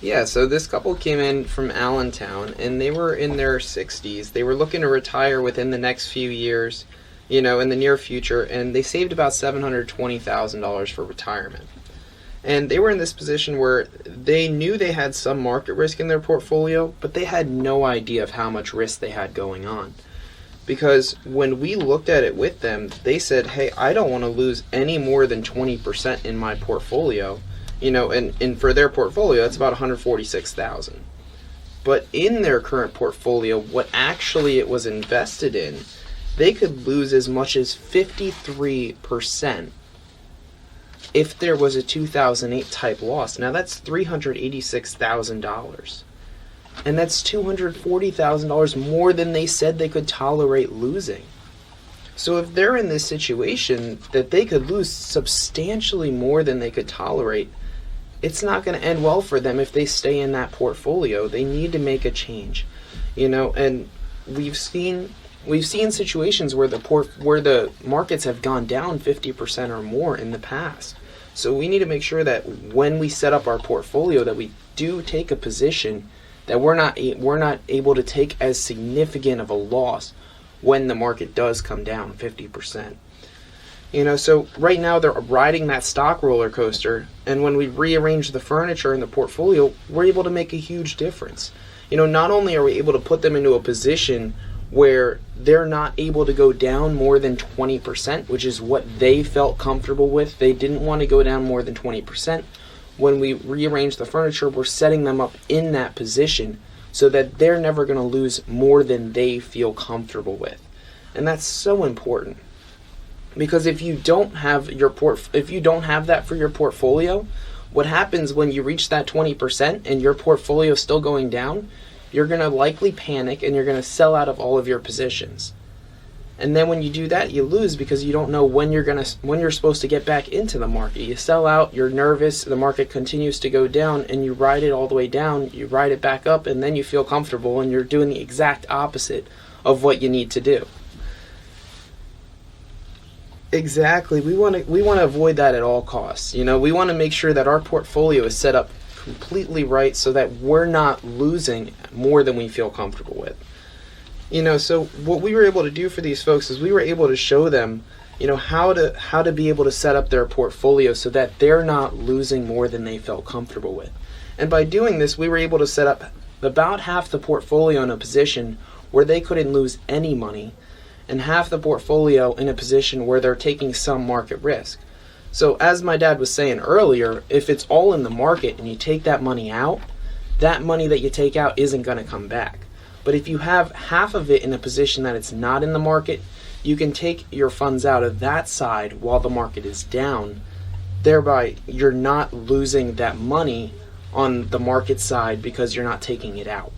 Yeah, so this couple came in from Allentown, and they were in their 60s. They were looking to retire within the next few years, in the near future, and they saved about $720,000 for retirement. And they were in this position where they knew they had some market risk in their portfolio, but they had no idea of how much risk they had going on. Because when we looked at it with them, they said, hey, I don't want to lose any more than 20% in my portfolio. And for their portfolio, that's about $146,000. But in their current portfolio, what actually it was invested in, they could lose as much as 53% if there was a 2008 type loss. Now that's $386,000. And that's $240,000 more than they said they could tolerate losing. So if they're in this situation that they could lose substantially more than they could tolerate, it's not going to end well for them if they stay in that portfolio. They need to make a change, and we've seen situations where the markets have gone down 50% or more in the past. So we need to make sure that when we set up our portfolio that we do take a position that we're not able to take as significant of a loss when the market does come down 50%. So right now they're riding that stock roller coaster, and when we rearrange the furniture in the portfolio, we're able to make a huge difference. Not only are we able to put them into a position where they're not able to go down more than 20%, which is what they felt comfortable with. They didn't want to go down more than 20%. When we rearrange the furniture, we're setting them up in that position so that they're never going to lose more than they feel comfortable with. And that's so important. Because if you don't have that for your portfolio, what happens when you reach that 20% and your portfolio is still going down, you're going to likely panic and you're going to sell out of all of your positions. And then when you do that, you lose because you don't know when you're supposed to get back into the market. You sell out, you're nervous, the market continues to go down, and you ride it all the way down, you ride it back up, and then you feel comfortable and you're doing the exact opposite of what you need to do. Exactly. We want to avoid that at all costs. We want to make sure that our portfolio is set up completely right so that we're not losing more than we feel comfortable with. So what we were able to do for these folks is we were able to show them, how to be able to set up their portfolio so that they're not losing more than they felt comfortable with. And by doing this, we were able to set up about half the portfolio in a position where they couldn't lose any money, and half the portfolio in a position where they're taking some market risk. So as my dad was saying earlier, if it's all in the market and you take that money out, that money that you take out isn't going to come back. But if you have half of it in a position that it's not in the market, you can take your funds out of that side while the market is down. Thereby, you're not losing that money on the market side because you're not taking it out.